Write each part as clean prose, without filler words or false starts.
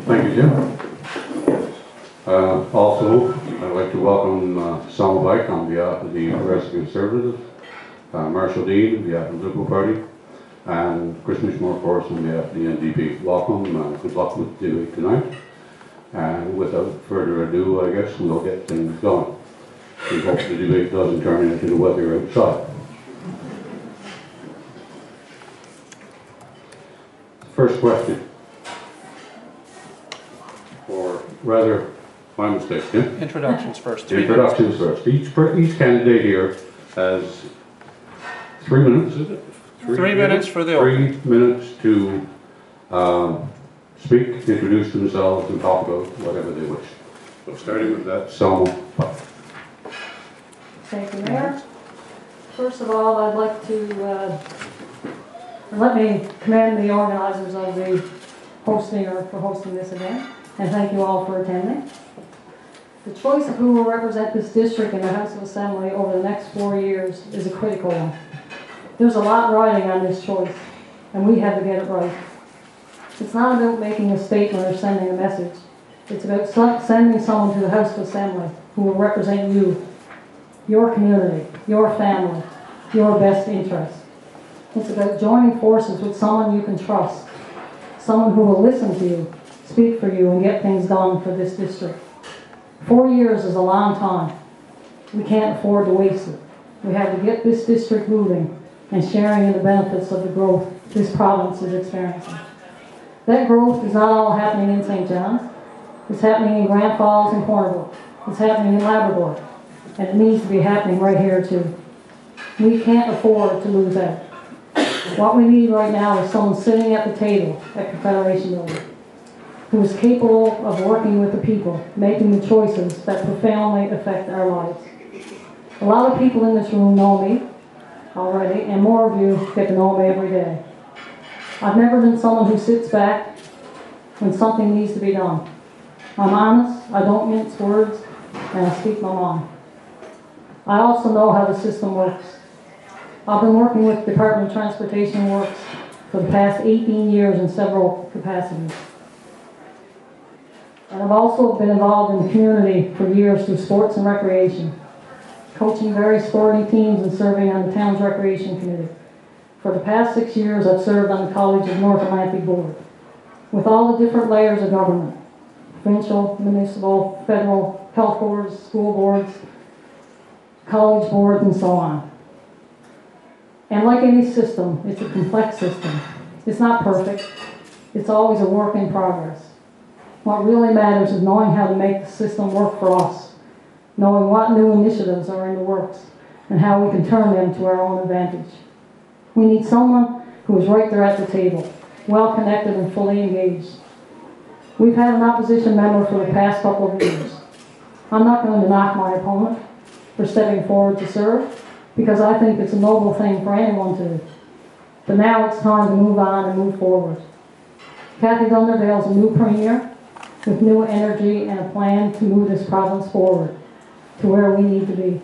Thank you, Jim. Also, I'd like to welcome Straits-White on behalf of the Progressive Conservatives, Marshall Dean on behalf of the Liberal Party, and Chris Mishmore, of course, on behalf of the NDP. Welcome and good luck with the debate tonight. And without further ado, I guess we'll get things going. We hope the debate doesn't turn into the weather outside. First question. Or rather, my mistake, yeah? Introductions first. Introductions first. Each candidate here has 3 minutes, is it? 3 minutes for the 3 minutes to speak, introduce themselves, and talk about whatever they wish. So starting with that, Selma. Thank you, Mayor. First of all, I'd like to let me commend the organizers of the for hosting this event, and thank you all for attending. The choice of who will represent this district in the House of Assembly over the next 4 years is a critical one. There's a lot riding on this choice, and we have to get it right. It's not about making a statement or sending a message. It's about sending someone to the House of Assembly who will represent you, your community, your family, your best interests. It's about joining forces with someone you can trust, someone who will listen to you, speak for you, and get things done for this district. 4 years is a long time. We can't afford to waste it. We have to get this district moving and sharing in the benefits of the growth this province is experiencing. That growth is not all happening in St. John's. It's happening in Grand Falls and Cornwall. It's happening in Labrador. And it needs to be happening right here too. We can't afford to lose out. What we need right now is someone sitting at the table at Confederation Building who is capable of working with the people, making the choices that profoundly affect our lives. A lot of people in this room know me already, and more of you get to know me every day. I've never been someone who sits back when something needs to be done. I'm honest, I don't mince words, and I speak my mind. I also know how the system works. I've been working with Department of Transportation Works for the past 18 years in several capacities. And I've also been involved in the community for years through sports and recreation, coaching various sporting teams and serving on the town's recreation committee. For the past 6 years, I've served on the College of North Atlantic Board, with all the different layers of government, provincial, municipal, federal, health boards, school boards, college boards, and so on. And like any system, it's a complex system. It's not perfect. It's always a work in progress. What really matters is knowing how to make the system work for us, knowing what new initiatives are in the works, and how we can turn them to our own advantage. We need someone who is right there at the table, well connected and fully engaged. We've had an opposition member for the past couple of years. I'm not going to knock my opponent for stepping forward to serve, because I think it's a noble thing for anyone to do. But now it's time to move on and move forward. Kathy Dunderdale's a new premier with new energy and a plan to move this province forward to where we need to be.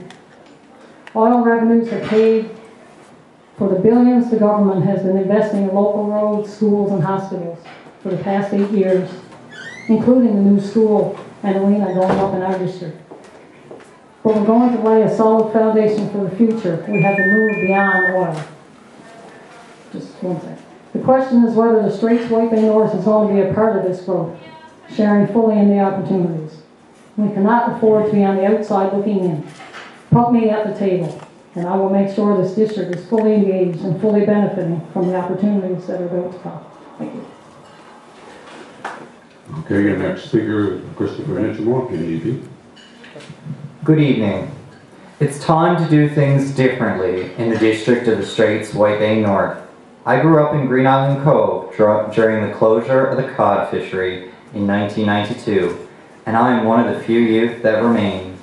Oil revenues have paid for the billions the government has been investing in local roads, schools, and hospitals for the past 8 years, including the new school and arena going up in our district. But we're going to lay a solid foundation for the future. We have to move beyond oil. Just one second. The question is whether the Straits-White Bay North is going to be a part of this growth, sharing fully in the opportunities. We cannot afford to be on the outside looking in. Put me at the table, and I will make sure this district is fully engaged and fully benefiting from the opportunities that are about to come. Thank you. Okay, your next speaker, Christopher Hitchmore, NDP. Good evening. It's time to do things differently in the district of the Straits-White Bay North. I grew up in Green Island Cove during the closure of the cod fishery in 1992, and I am one of the few youth that remain.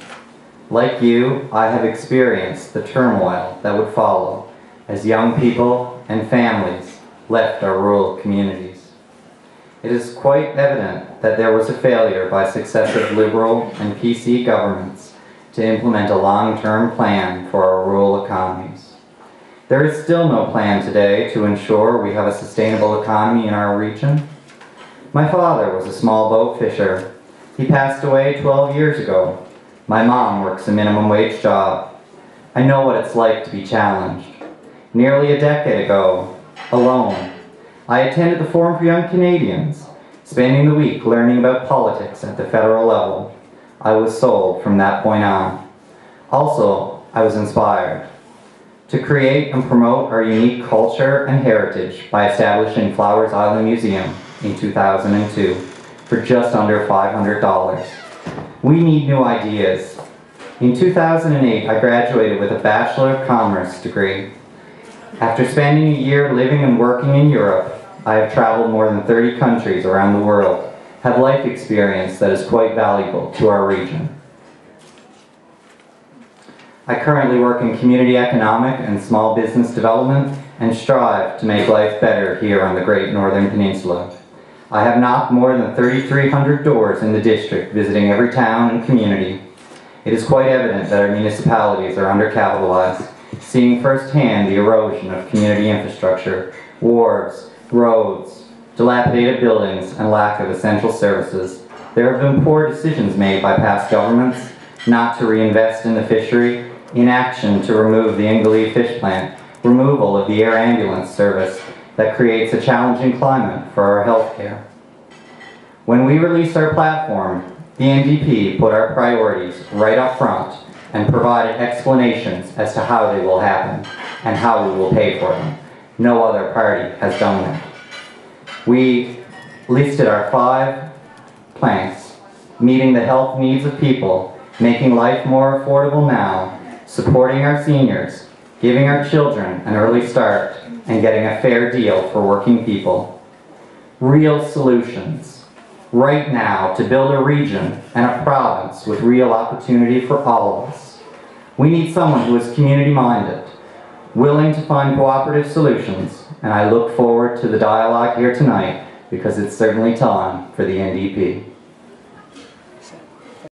Like you, I have experienced the turmoil that would follow as young people and families left our rural communities. It is quite evident that there was a failure by successive Liberal and PC governments to implement a long-term plan for our rural economies. There is still no plan today to ensure we have a sustainable economy in our region. My father was a small boat fisher. He passed away 12 years ago. My mom works a minimum wage job. I know what it's like to be challenged. Nearly a decade ago, alone, I attended the Forum for Young Canadians, spending the week learning about politics at the federal level. I was sold from that point on. Also, I was inspired to create and promote our unique culture and heritage by establishing Flowers Island Museum in 2002 for just under $500. We need new ideas. In 2008, I graduated with a Bachelor of Commerce degree. After spending a year living and working in Europe, I have traveled more than 30 countries around the world, have life experience that is quite valuable to our region. I currently work in community economic and small business development and strive to make life better here on the Great Northern Peninsula. I have knocked more than 3,300 doors in the district, visiting every town and community. It is quite evident that our municipalities are undercapitalized, seeing firsthand the erosion of community infrastructure, wharves, roads, dilapidated buildings, and lack of essential services. There have been poor decisions made by past governments not to reinvest in the fishery, inaction to remove the Ingallee fish plant, removal of the air ambulance service that creates a challenging climate for our health care. When we released our platform, the NDP put our priorities right up front and provided explanations as to how they will happen and how we will pay for them. No other party has done that. We listed our 5 planks, meeting the health needs of people, making life more affordable now, supporting our seniors, giving our children an early start, and getting a fair deal for working people. Real solutions, right now, to build a region and a province with real opportunity for all of us. We need someone who is community-minded, willing to find cooperative solutions, and I look forward to the dialogue here tonight because it's certainly time for the NDP.